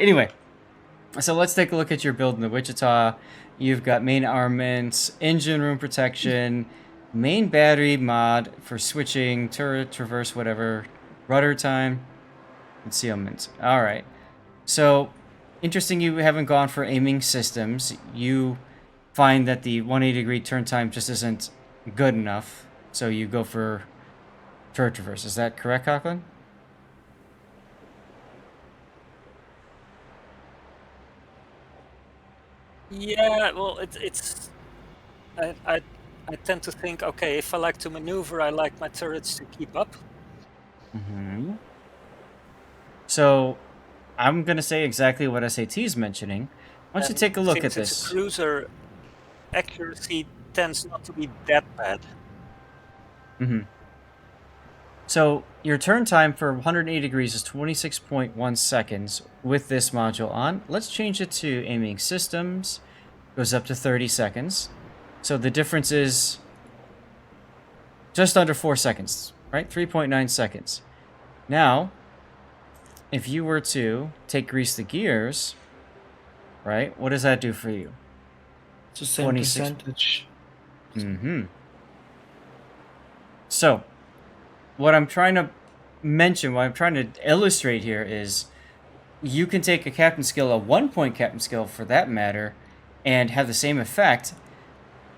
Anyway, so let's take a look at your build in the Wichita. You've got main armaments, engine room protection, main battery mod for switching, turret, traverse, whatever, rudder time, concealment. All right. So, interesting you haven't gone for aiming systems. You find that the 180-degree turn time just isn't good enough, so you go for turret traverse. Is that correct, Coughlin? Yeah, well, it's I tend to think, okay, if I like to maneuver, I like my turrets to keep up. Mm-hmm. So, I'm going to say exactly what SAT's mentioning. Why don't you And take a look at since it's a this? cruiser, accuracy tends not to be that bad. Mm-hmm. So, your turn time for 180 degrees is 26.1 seconds with this module on. Let's change it to aiming systems. Goes up to 30 seconds. So, the difference is just under 4 seconds, right? 3.9 seconds. Now, if you were to take grease the gears, right, what does that do for you? It's the same 26. percentage. Mm-hmm. So, what I'm trying to mention, what I'm trying to illustrate here is you can take a captain skill, a 1-point captain skill for that matter, and have the same effect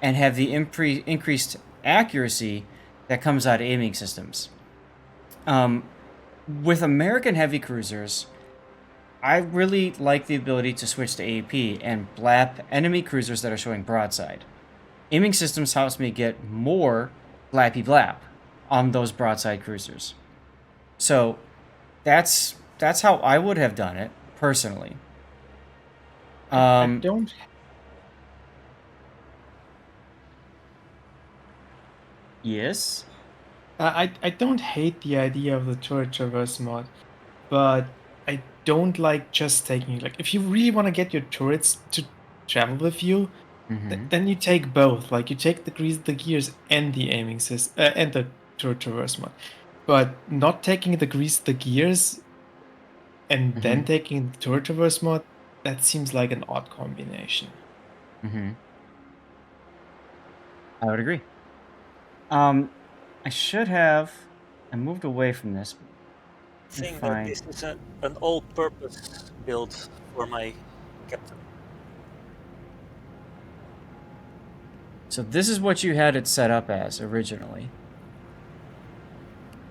and have the increased accuracy that comes out of aiming systems. With American heavy cruisers, I really like the ability to switch to AP and blap enemy cruisers that are showing broadside. Aiming systems helps me get more blappy blap on those broadside cruisers. So that's how I would have done it personally. I don't. Yes. I don't hate the idea of the turret traverse mod, but I don't like just taking like if you really want to get your turrets to travel with you, then you take both. Like you take the gears and the aiming system and the turret traverse mod, but not taking the gears and then taking the turret traverse mod. That seems like an odd combination. I would agree. I should have. I moved away from this. Think that this is an all-purpose build for my captain. So this is what you had it set up as originally.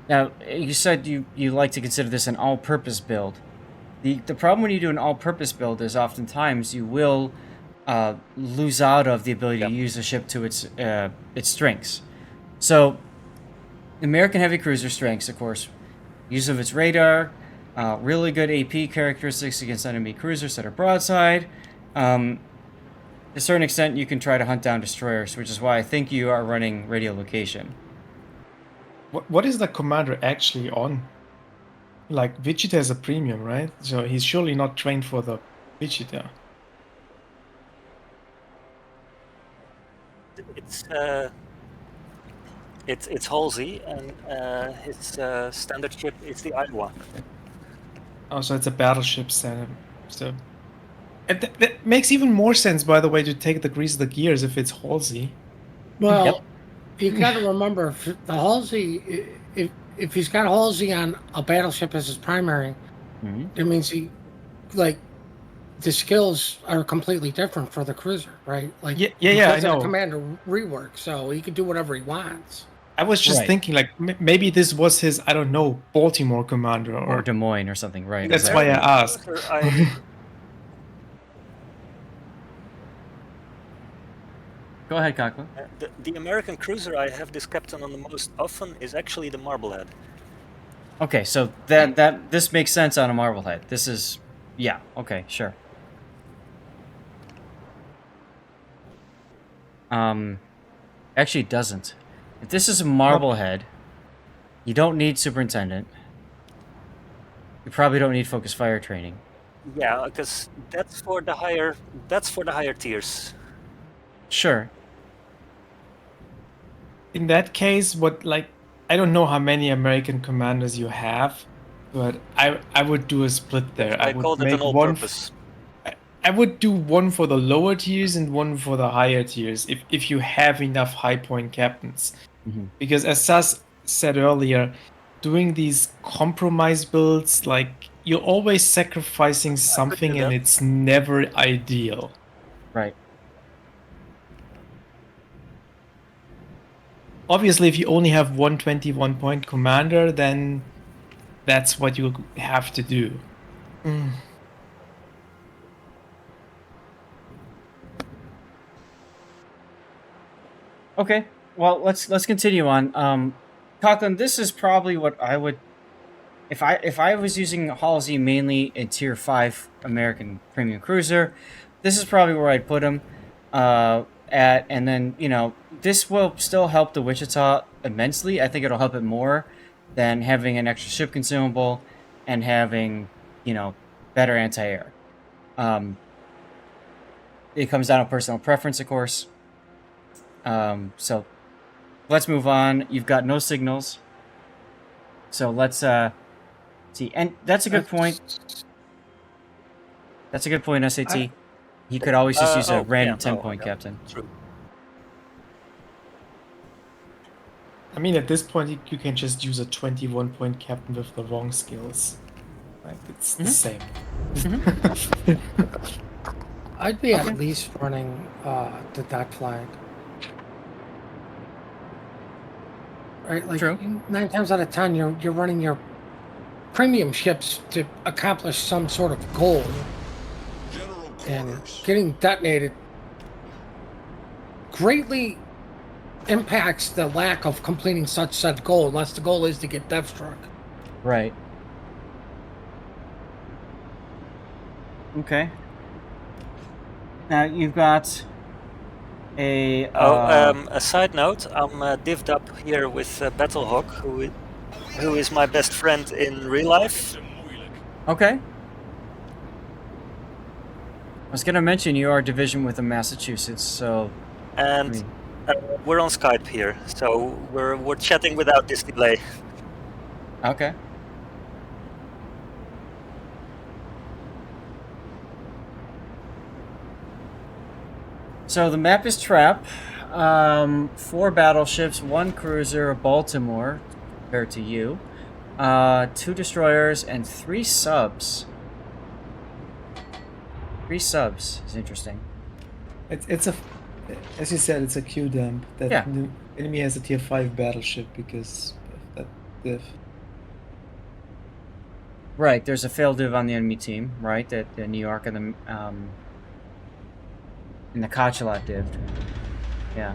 Now, you said you like to consider this an all-purpose build. The problem when you do an all-purpose build is oftentimes you will lose out of the ability to use the ship to its strengths. So, American heavy cruiser strengths, of course, use of its radar, really good AP characteristics against enemy cruisers that are broadside. To a certain extent, you can try to hunt down destroyers, which is why I think you are running radiolocation. What is the commander actually on? Like, Wichita is a premium, right? So he's surely not trained for the Wichita. It's Halsey, and his standard ship is the Iowa. Oh, so it's a battleship setup. So that makes even more sense, by the way, to take the grease of the gears if it's Halsey. Well, you got to remember if the Halsey, if he's got Halsey on a battleship as his primary, it means he, like, the skills are completely different for the cruiser, right? Like, yeah, I know. Commander rework, so he can do whatever he wants. I was just thinking, like, maybe this was his, I don't know, Baltimore commander or Des Moines or something, right? That's why I asked. Go ahead, Conklin. The American cruiser I have this captain on the most often is actually the Marblehead. Okay, so that this makes sense on a Marblehead. This is, yeah, okay, sure. Actually, it doesn't. If this is a Marblehead, you don't need Superintendent. You probably don't need Focus Fire training. Yeah, because that's for the higher tiers. Sure. In that case, I don't know how many American commanders you have, But I would do a split there. I would called it make an all-purpose. I would do one for the lower tiers and one for the higher tiers if you have enough high point captains. Because as Sas said earlier, doing these compromise builds, like you're always sacrificing something and that. it's never ideal. Right. Obviously, if you only have one 21 point commander, then that's what you have to do. Okay. Well, let's continue on. Coughlin, this is probably what I would, if I was using Halsey mainly in Tier 5 American Premium Cruiser, this is probably where I'd put him. And then, you know, this will still help the Wichita immensely. I think it'll help it more than having an extra ship consumable and having, you know, better anti-air. It comes down to personal preference, of course. So let's move on. You've got no signals. So let's see. And that's a good point. That's a good point, SAT. He could always just use a random 10-point captain. True. I mean, at this point, you can just use a 21 point captain with the wrong skills. Like, it's the same. I'd be at least running the dot flag. Right, like True. 9 times out of 10, you're running your premium ships to accomplish some sort of goal, and getting detonated greatly impacts the lack of completing such said goal, unless the goal is to get death struck. Right. Okay. Now you've got a. A side note: I'm divvied up here with Battlehawk, who is my best friend in real life. Okay. I was gonna mention you are division with the Massachusetts, so. And we're on Skype here, so we're chatting without this delay. Okay. So the map is Trap. 4 battleships, 1 cruiser, a Baltimore, compared to you. 2 destroyers and 3 subs. 3 subs is interesting. It's a, as you said, it's a Q dump. That Yeah. the enemy has a tier 5 battleship because of that div. Right, there's a failed div on the enemy team, right? That the New York and the Kochelat div. Yeah.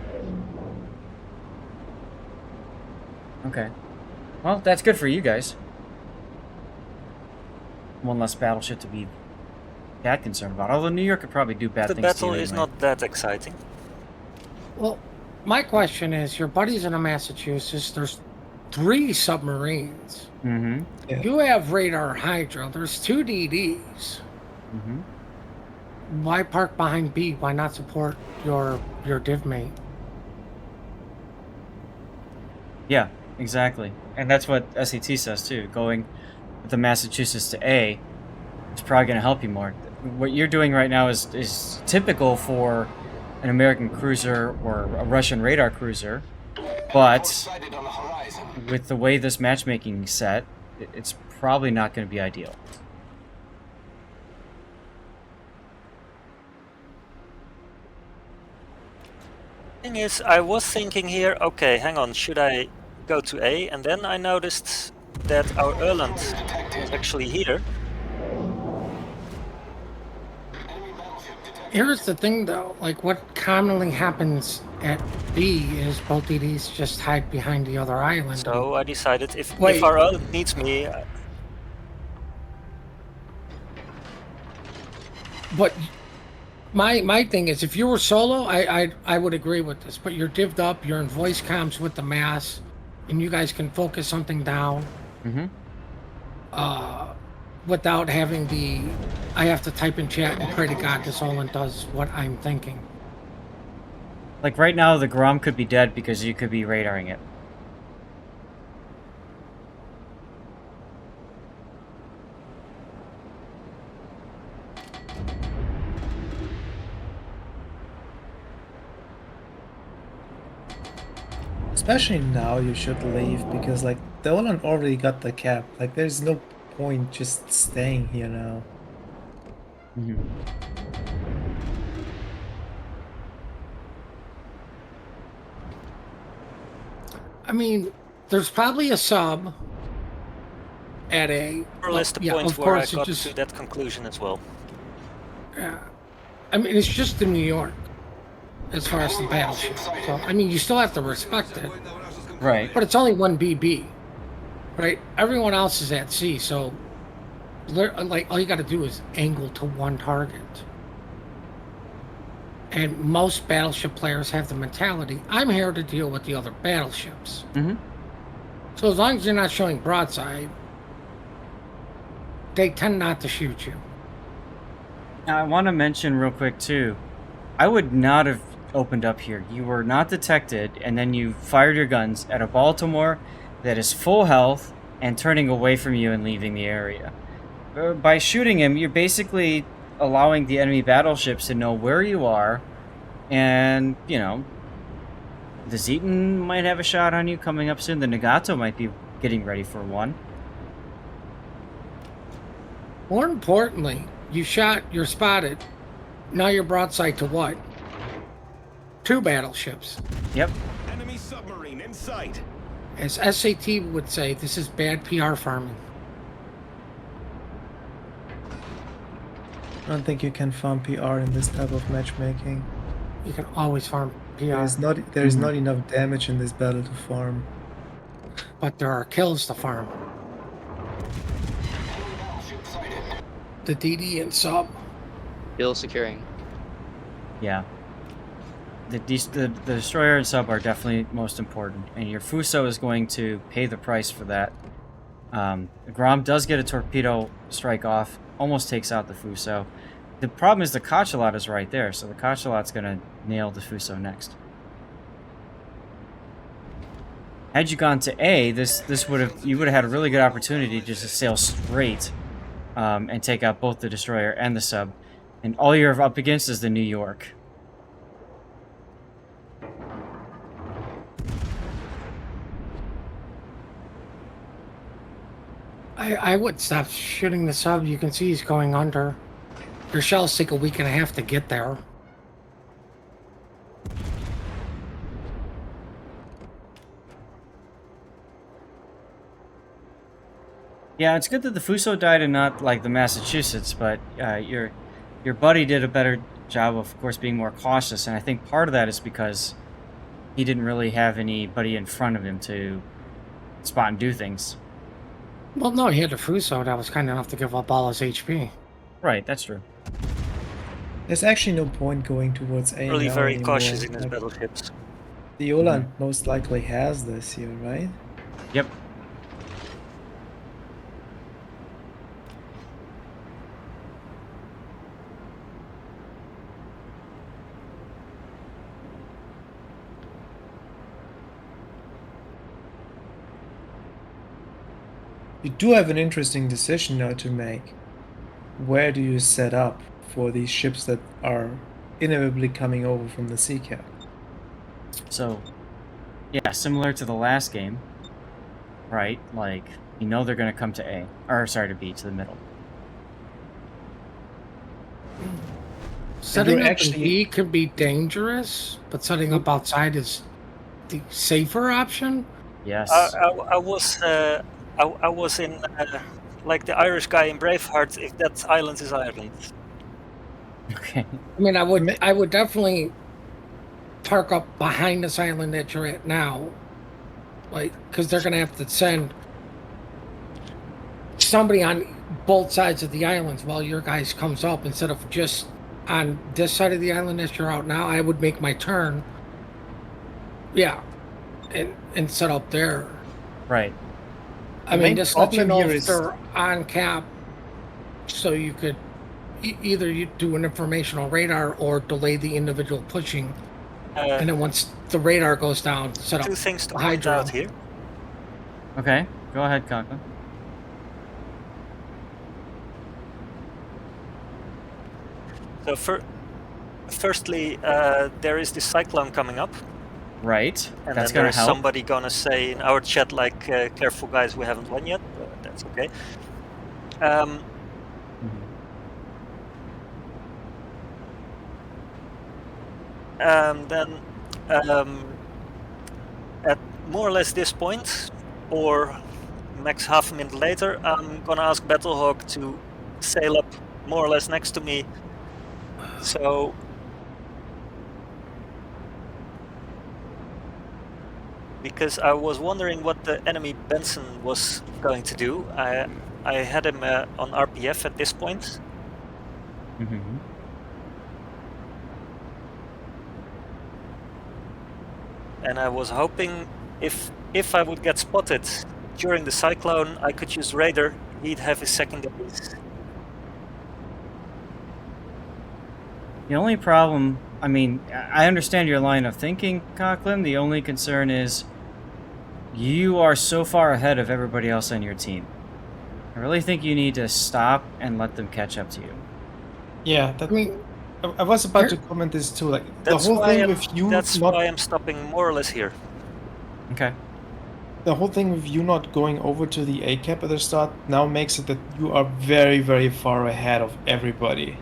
Okay. Well, that's good for you guys. One less battleship to be that concerned about. Although New York could probably do bad The things to battle you is anyway. not that exciting. Well, my question is, your buddies in the Massachusetts, there's 3 submarines. Mm-hmm. Yeah. You have radar Hydra. There's 2 DDs. Mm-hmm. Why park behind B? Why not support your div mate? Yeah, exactly. And that's what SAT says too. Going with the Massachusetts to A is probably going to help you more. What you're doing right now is typical for an American cruiser or a Russian radar cruiser, but with the way this matchmaking is set, it's probably not going to be ideal. Thing is, I was thinking here, okay, hang on, should I go to A? And then I noticed that our Erland is actually here. Here's the thing, though. Like, what commonly happens at B is both DDs just hide behind the other island. So I decided if Wait. our Erland needs me, But my thing is, if you were solo, I would agree with this. But you're divvied up, you're in voice comms with the mass, and you guys can focus something down. Mm-hmm. Without having the, I have to type in chat and pray to God this Olin does what I'm thinking. Like right now, the Grom could be dead because you could be radaring it. Especially now, you should leave because like the Oland already got the cap. Like, there's no point just staying here now. Mhm. I mean, there's probably a sub at A. More or less the yeah, point of where I course, got just, to that conclusion as well. Yeah. I mean, it's just in New York as far as the battleship. So, I mean, you still have to respect it. Right. But it's only one BB, right? Everyone else is at sea, so like all you got to do is angle to one target. And most battleship players have the mentality, I'm here to deal with the other battleships. Mm-hmm. So as long as you're not showing broadside, they tend not to shoot you. Now, I want to mention real quick, too. I would not have opened up here. You were not detected, and then you fired your guns at a Baltimore that is full health and turning away from you and leaving the area. By shooting him, you're basically allowing the enemy battleships to know where you are, and, you know, the Zeton might have a shot on you coming up soon. The Nagato might be getting ready for one. More importantly, you're spotted. Now you're broadside to what? 2 battleships. Yep. Enemy submarine in sight. As SAT would say, this is bad PR farming. I don't think you can farm PR in this type of matchmaking. You can always farm PR, There's not enough damage in this battle to farm. but there are kills to farm. The DD and sub. Bill securing. Yeah. The destroyer and sub are definitely most important, and your Fuso is going to pay the price for that. Grom does get a torpedo strike off, almost takes out the Fuso. The problem is the Cachalot is right there, so the Cachalot's going to nail the Fuso next. Had you gone to A, you would have had a really good opportunity just to sail straight and take out both the destroyer and the sub, and all you're up against is the New York. I would stop shooting the sub. You can see he's going under. Your shells take a week and a half to get there. Yeah, it's good that the Fuso died and not like the Massachusetts, but your buddy did a better job of course, being more cautious, and I think part of that is because he didn't really have anybody in front of him to spot and do things. Well, no, he had the Fuso that was kind enough to give up all his HP. Right, that's true. There's actually no point going towards A. Really now very anymore. cautious in his Like, battleships. the Oland most likely has this here, right? Yep. You do have an interesting decision now to make. Where do you set up for these ships that are inevitably coming over from the sea cap? So, yeah, similar to the last game, right? Like, you know they're going to come to A. Or, sorry, to B, to the middle. Setting up actually- in B can be dangerous, but setting up outside is the safer option. Yes. I was in like the Irish guy in Braveheart. If that island is Ireland. Okay. I mean, I would definitely park up behind this island that you're at now, like, because they're gonna have to send somebody on both sides of the islands while your guys comes up instead of just on this side of the island that you're out now. I would make my turn, yeah, and set up there. Right. I The mean, main just let you problem know here if is- they're on cap, so you could either you do an informational radar or delay the individual pushing, and then once the radar goes down, set up 2 things to a point hydro. out here. Okay, go ahead, Conklin. So firstly, there is this cyclone coming up, Right. And That's then gonna there's help. somebody gonna say in our chat like, "Careful, guys, we haven't won yet." But that's okay. Then at more or less this point, or max half a minute later, I'm gonna ask Battlehawk to sail up more or less next to me. So because I was wondering what the enemy Benson was going to do. I had him on RPF at this point. And I was hoping if I would get spotted during the cyclone, I could use radar. He'd have his secondaries. The only problem, I mean, I understand your line of thinking, Conklin. The only concern is you are so far ahead of everybody else on your team. I really think you need to stop and let them catch up to you. Yeah, that, I mean, I was about to comment this too. Like That's the whole why thing I'm, with you that's not why I'm stopping more or less here. Okay. the whole thing with you not going over to the A cap at the start now makes it that you are very, very far ahead of everybody.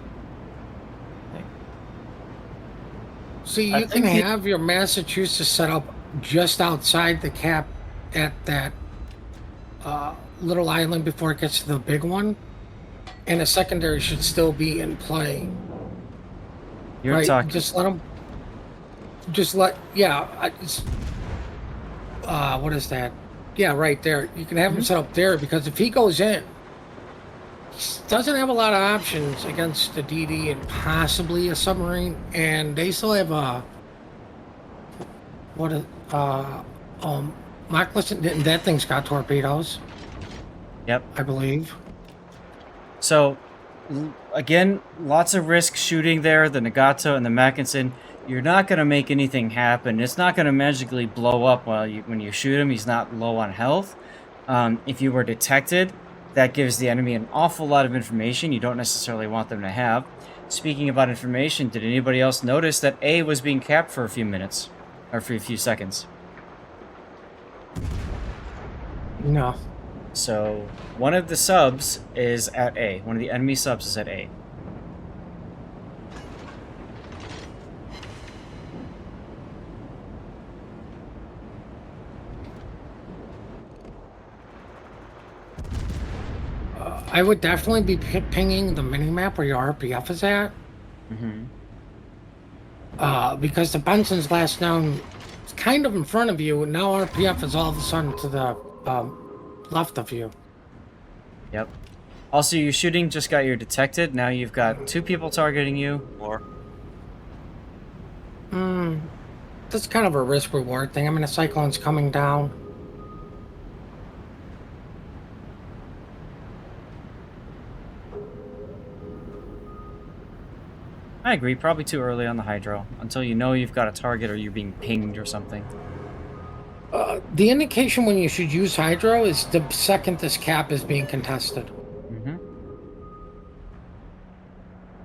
see, I you can think the- have your Massachusetts set up just outside the cap at that little island before it gets to the big one, and a secondary should still be in play. You're right? talking. Just let them. Just let. Yeah. What is that? Yeah, right there. You can have him set up there because if he goes in, he doesn't have a lot of options against the DD and possibly a submarine, and they still have a. Listen, that thing's got torpedoes. Yep. I believe. So, again, lots of risk shooting there. The Nagato and the Mackinson. You're not going to make anything happen. It's not going to magically blow up when you shoot him. He's not low on health. If you were detected, that gives the enemy an awful lot of information you don't necessarily want them to have. Speaking about information, did anybody else notice that A was being capped for a few minutes? Or for a few seconds? No. So, one of the subs is at A. One of the enemy subs is at A. I would definitely be pinging the minimap where your RPF is at. Because the Benson's last known is kind of in front of you, and now RPF is all of a sudden to the left of you. Yep. Also, your shooting just got your detected. Now you've got 2 people targeting you. Or That's kind of a risk-reward thing. I mean, a cyclone's coming down. I agree, probably too early on the hydro. Until you know you've got a target or you're being pinged or something. The indication when you should use hydro is the second this cap is being contested.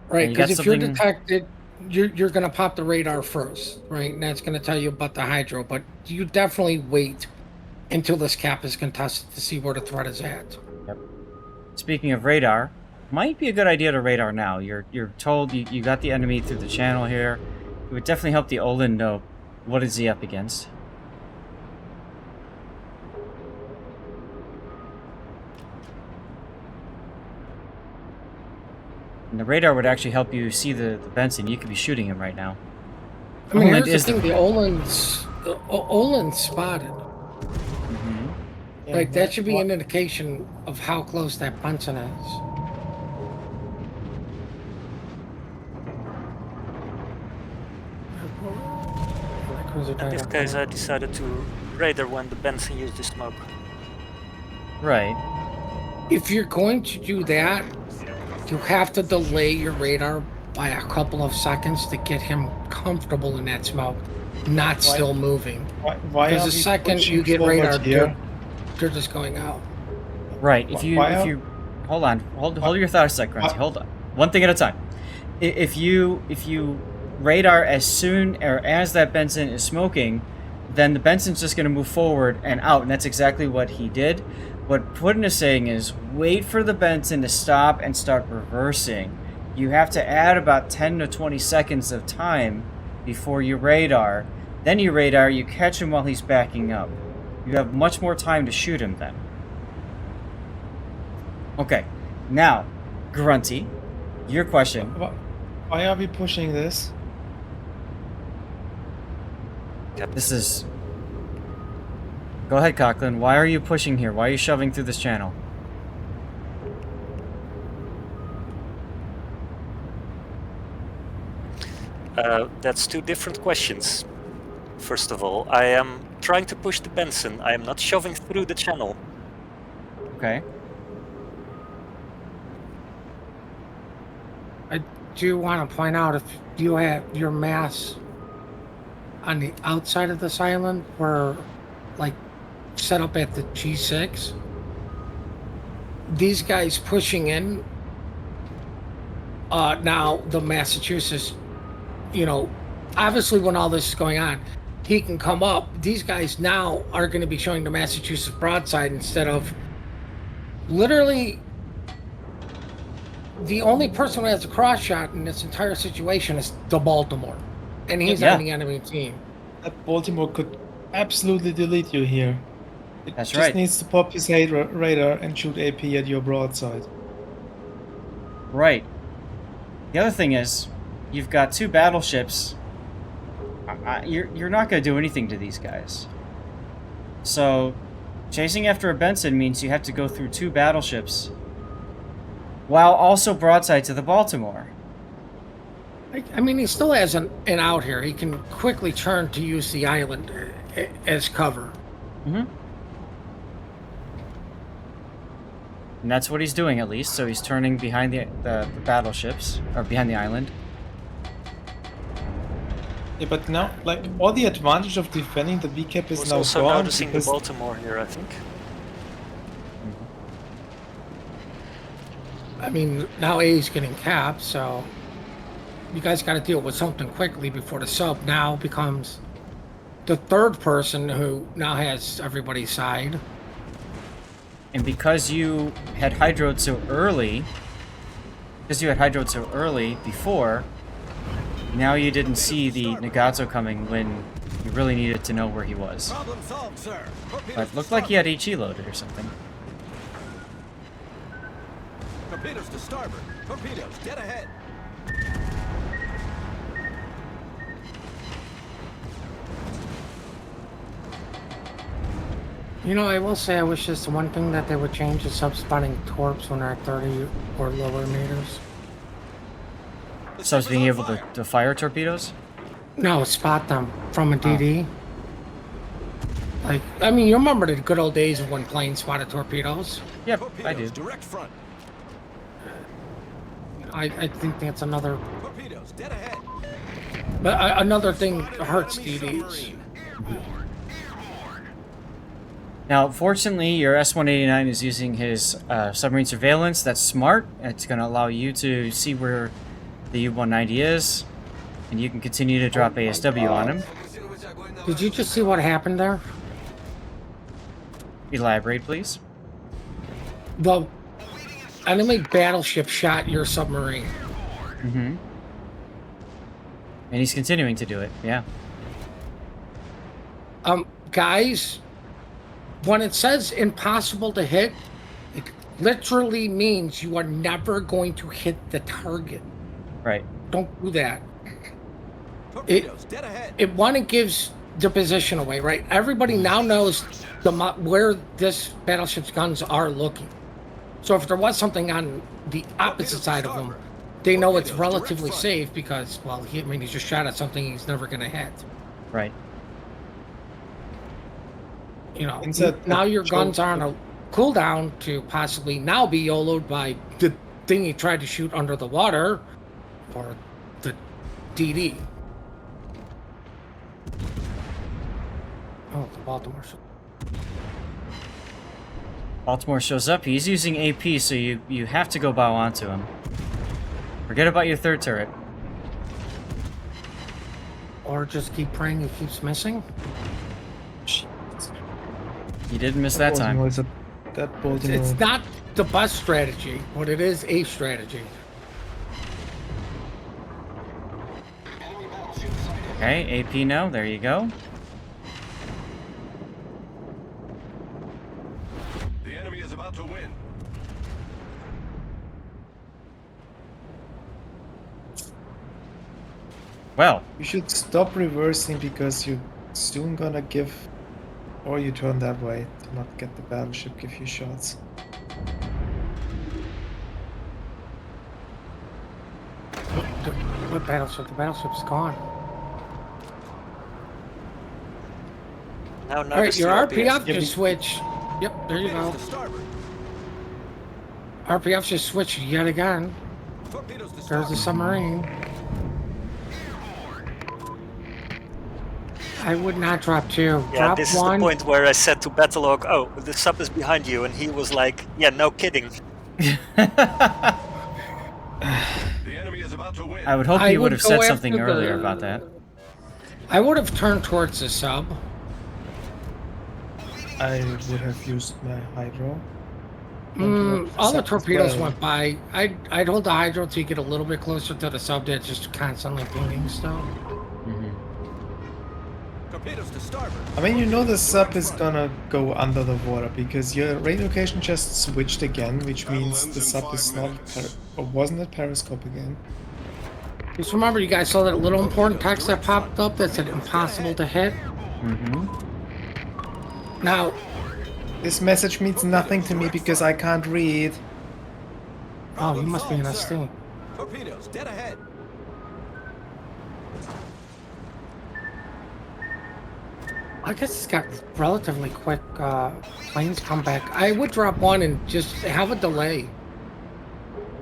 Right, you got because if you're something- detected, you're going to pop the radar first, right? And that's going to tell you about the hydro. But you definitely wait until this cap is contested to see where the threat is at. Yep. Speaking of radar, might be a good idea to radar now. You're told you got the enemy through the channel here. It would definitely help the Olin know what is he up against. And the radar would actually help you see the Benson. You could be shooting him right now. I mean, Olin here's the is thing: the Olin's spotted. Yeah, Like that should be an indication of how close that Benson is. in this case, I decided to radar when the Benson used the smoke. Right. If you're going to do that, you have to delay your radar by a couple of seconds to get him comfortable in that smoke, not still moving. Why Because are the we second pushing you get forward radar, here? they're just going out. Right. If you hold on, hold your thought a sec, Grunty. Hold on. One thing at a time. If you radar as soon or as that Benson is smoking, then the Benson's just going to move forward and out, and that's exactly what he did. What Putin is saying is wait for the Benson to stop and start reversing. You have to add about 10 to 20 seconds of time before you radar. Then you radar, you catch him while he's backing up. You have much more time to shoot him then. Okay, now, Grunty, your question. Why are we pushing this? This is... Go ahead, Coughlin. Why are you pushing here? Why are you shoving through this channel? That's two different questions. First of all, I am trying to push the Benson. I am not shoving through the channel. Okay. I do want to point out, if you have your mass on the outside of this island, where, like, set up at the G6, these guys pushing in, now the Massachusetts, you know, obviously when all this is going on, he can come up. These guys now are going to be showing the Massachusetts broadside instead of literally the only person who has a cross shot in this entire situation is the Baltimore, and he's on the enemy team. That Baltimore could absolutely delete you here. It That's just right. needs to pop his radar and shoot AP at your broadside. Right. The other thing is, you've got two battleships. You're not going to do anything to these guys. So, chasing after a Benson means you have to go through two battleships while also broadside to the Baltimore. I mean, he still has an out here. He can quickly turn to use the island as cover. Mm-hmm. And that's what he's doing, at least. So he's turning behind the battleships, or behind the island. Yeah, but now, like, all the advantage of defending the VCAP is I was now also gone. noticing the because Baltimore here, I think. I mean, now A's getting capped, so you guys got to deal with something quickly before the sub now becomes the third person who now has everybody's side. And because you had hydroed so early, before, now you didn't see the Nagato coming when you really needed to know where he was. Problem solved, sir. But it looked like he had HE loaded or something. Torpedoes to starboard. Torpedoes dead ahead. You know, I will say I wish just one thing that they would change is sub-spotting torps when they're at 30 or lower meters. So it's being able to fire torpedoes? No, spot them from a DD. Like, I mean, you remember the good old days of when planes spotted torpedoes? Yep, Torpedoes I do. direct front. I think that's another... Torpedoes dead ahead. But another thing hurts DDs. Now, fortunately, your S-189 is using his submarine surveillance. That's smart. It's going to allow you to see where the U-190 is, and you can continue to drop ASW on him. Did you just see what happened there? Elaborate, please. The enemy battleship shot your submarine. Mm-hmm. And he's continuing to do it, yeah. Guys, when it says impossible to hit, it literally means you are never going to hit the target. Right. Don't do that. Torpedoes dead ahead. It gives the position away, right? Everybody now knows where this battleship's guns are looking. So if there was something on the opposite side of them, they know it's relatively safe because, well, he just shot at something he's never going to hit. Right. You know, now your guns are on a cooldown to possibly now be YOLO'd by the thing he tried to shoot under the water, or the DD. Oh, the Baltimore. Baltimore shows up. He's using AP, so you have to go bow onto him. Forget about your third turret. Or just keep praying he keeps missing. You didn't miss that time. That Baltimore. It's not the best strategy, but it is a strategy. Okay, AP now. There you go. The enemy is about to win. Well, You should stop reversing because you're soon gonna give, or you turn that way to not get the battleship give you shots. What battleship? The battleship's gone. Now All right, your RPF Yeah, just switched. Yep, there you go. Torpedoes to starboard. RPF just switched yet again. Torpedoes to There's starboard. the submarine. I would not drop two. Yeah, Drop this one. is the point where I said to Battlelog, "Oh, the sub is behind you," and he was like, "Yeah, no kidding." The enemy is about to win. I would hope I you would would have go said something after the- earlier about that. I would have turned towards the sub. I would have used my hydro. All the Sub as torpedoes well. went by. I'd hold the hydro till you get a little bit closer to the sub that's just constantly pinging stuff. Torpedoes to starboard. I mean, you know the sub is gonna go under the water because your radio location just switched again, which means the sub is not or wasn't at periscope again. Just remember, you guys saw that little important text that popped up that said impossible to hit. Now, This message means nothing to me because I can't read. oh, you must be in a state. Torpedoes dead ahead. I guess it's got relatively quick planes come back. I would drop one and just have a delay.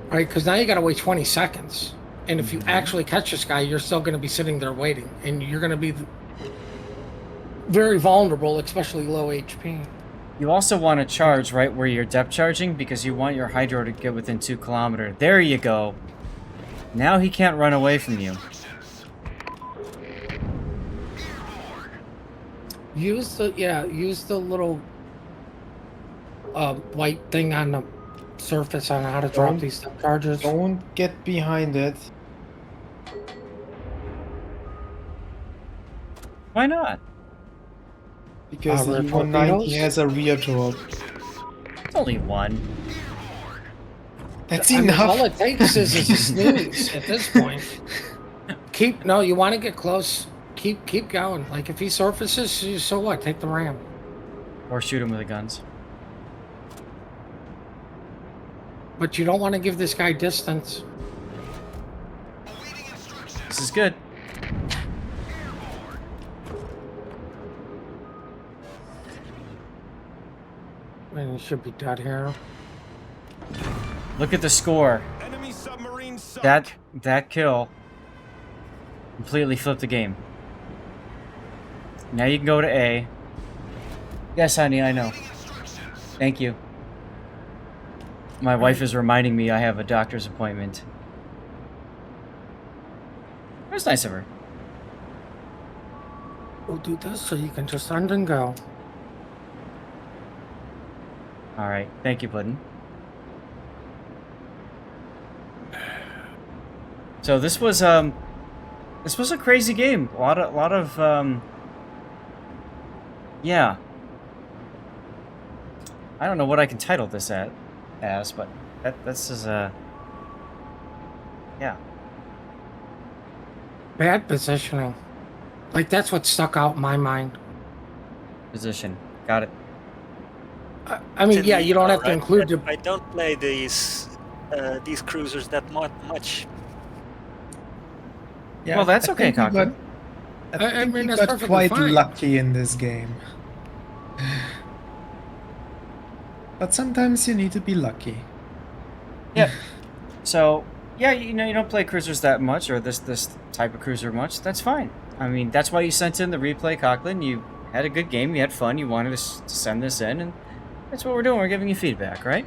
Right, because now you gotta wait 20 seconds. And if you actually catch this guy, you're still gonna be sitting there waiting. And you're gonna be very vulnerable, especially low HP. You also want to charge right where you're depth charging because you want your hydro to get within 2 kilometers. There you go. Now he can't run away from you. Use the little white thing on the surface on how to drop Don't- these depth charges. Don't get behind it. Why not? Because Rear the U-190 torpedoes? has a rear torp. It's only one. That's I mean, enough. all it takes is a snooze at this point. You want to get close. Keep going. Like if he surfaces, so what? Take the ram. Or shoot him with the guns. But you don't want to give this guy distance. This is good. And he should be dead here. Look at the score. Enemy submarine sunk. That kill completely flipped the game. Now you can go to A. Yes, honey, I know. Thank you. My wife is reminding me I have a doctor's appointment. It was nice of her. We'll do this so you can just end and go. Alright, thank you, Puddin'. So this was a crazy game. A lot of yeah. I don't know what I can title this as, but this is a yeah. Bad positioning. Like that's what stuck out in my mind. Position. Got it. I mean, yeah, you don't have to Right, include the. I don't play these cruisers that much. Yeah, Well, that's I okay, think we Cochran. got- I think mean, we that's got perfectly quite fine. lucky in this game. But sometimes you need to be lucky. Yep. So yeah, you know you don't play cruisers that much, or this type of cruiser much. That's fine. I mean, that's why you sent in the replay, Cochran. You had a good game. You had fun. You wanted us to send this in, and that's what we're doing. We're giving you feedback, right?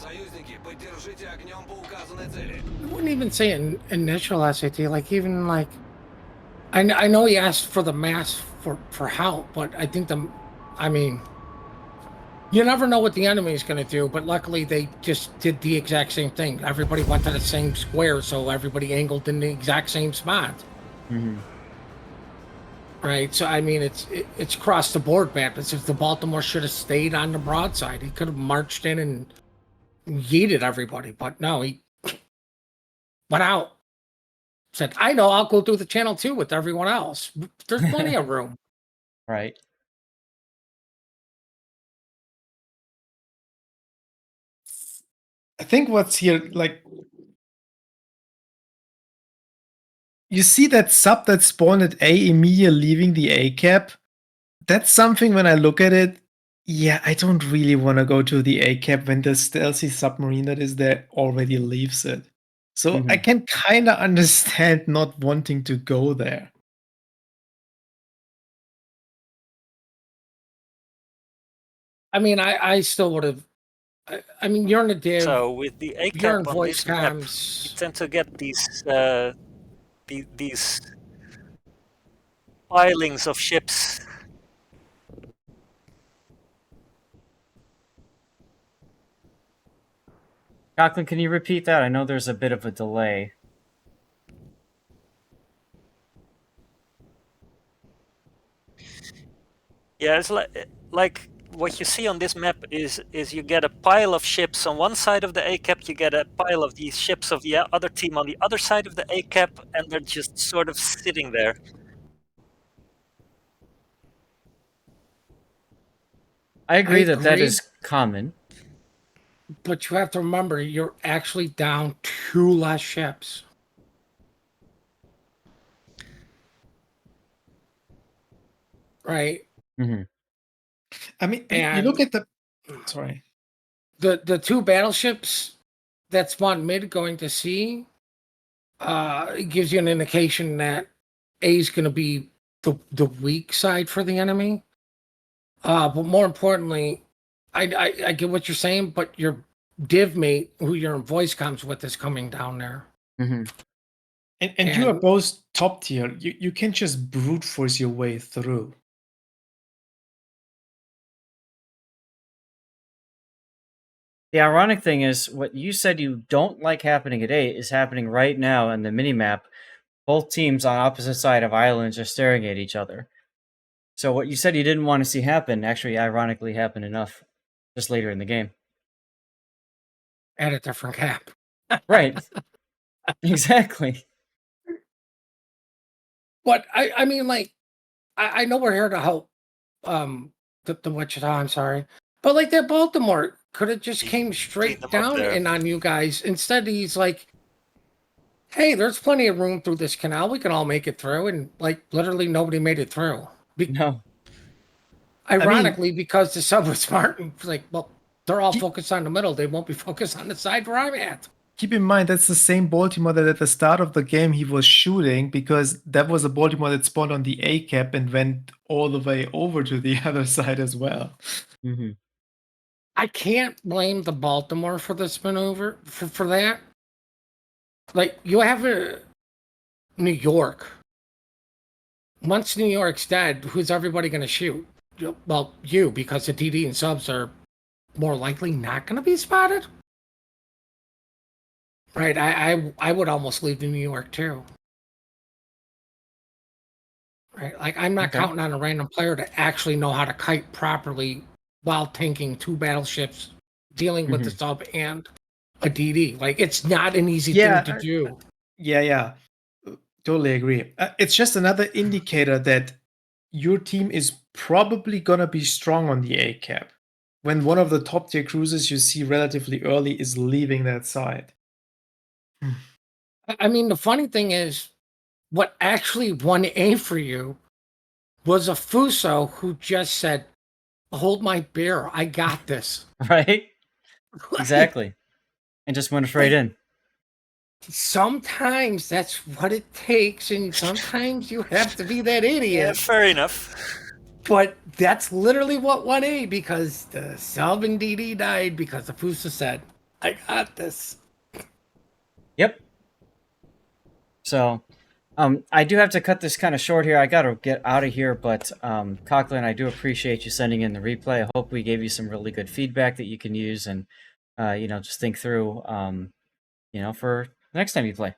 Союзники, поддержите огнем по указанной цели. I wouldn't even say an initial SAT. Like even like, I know he asked for the mass for help, but I think I mean, you never know what the enemy is going to do. But luckily, they just did the exact same thing. Everybody went to the same square, so everybody angled in the exact same spot. Mm-hmm. Right. So I mean, it's across the board bad. But if the Baltimore should have stayed on the broadside, he could have marched in and yeeted everybody. But no, he went out. Said, I know, I'll go through the channel too with everyone else. There's plenty of room. Right. I think what's here, like, you see that sub that spawned at A immediately leaving the A cap. That's something when I look at it, yeah, I don't really want to go to the A cap when the stealthy submarine that is there already leaves it. So I can kind of understand not wanting to go there. I mean, I still would have. I mean, you're in a div. So with the A you're in cap on voice this map, comms. you tend to get these pilings of ships. Cochran, can you repeat that? I know there's a bit of a delay. Yeah, it's like what you see on this map is you get a pile of ships on one side of the A cap, you get a pile of these ships of the other team on the other side of the A cap, and they're just sort of sitting there. I agree that is common. But you have to remember, you're actually down 2 less ships. Right? Mm-hmm. I mean, you look at the... Sorry. The 2 battleships that spawn mid going to C, it gives you an indication that A is going to be the weak side for the enemy. But more importantly, I get what you're saying, but your div mate, who you're in voice comms with, is coming down there. Mm-hmm. And you are both top tier. You can just brute force your way through. The ironic thing is, what you said you don't like happening at 8 is happening right now in the minimap. Both teams on opposite side of islands are staring at each other. So what you said you didn't want to see happen actually ironically happened enough just later in the game. At a different cap. Right. Exactly. But I mean, like, I know we're here to help the Wichita, I'm sorry. But like that Baltimore could have just came straight down and on you guys. Instead, he's like, hey, there's plenty of room through this canal. We can all make it through. And like literally nobody made it through. No. Ironically, because the sub was smart and like, well, they're all focused on the middle. They won't be focused on the side where I'm at. Keep in mind, that's the same Baltimore that at the start of the game he was shooting, because that was a Baltimore that spawned on the A cap and went all the way over to the other side as well. Mm-hmm. I can't blame the Baltimore for this maneuver, for that. Like, you have New York. Once New York's dead, who's everybody going to shoot? Well, you, because the DD and subs are more likely not going to be spotted. Right, I would almost leave to New York too. Right, like I'm not counting on a random player to actually know how to kite properly while tanking 2 battleships, dealing with the sub and a DD. Like, it's not an easy thing to do. Yeah. Totally agree. It's just another indicator that your team is probably gonna be strong on the A cap when one of the top tier cruisers you see relatively early is leaving that side. I mean, the funny thing is, what actually won A for you was a Fuso who just said, hold my beer, I got this. Right? Exactly. And just went straight in. Sometimes that's what it takes, and sometimes you have to be that idiot. Yeah, fair enough. But that's literally what won A, because the sub and DD died because the Fuso said, I got this. Yep. So, I do have to cut this kind of short here. I got to get out of here, but Coughlin, I do appreciate you sending in the replay. I hope we gave you some really good feedback that you can use and, just think through, for the next time you play.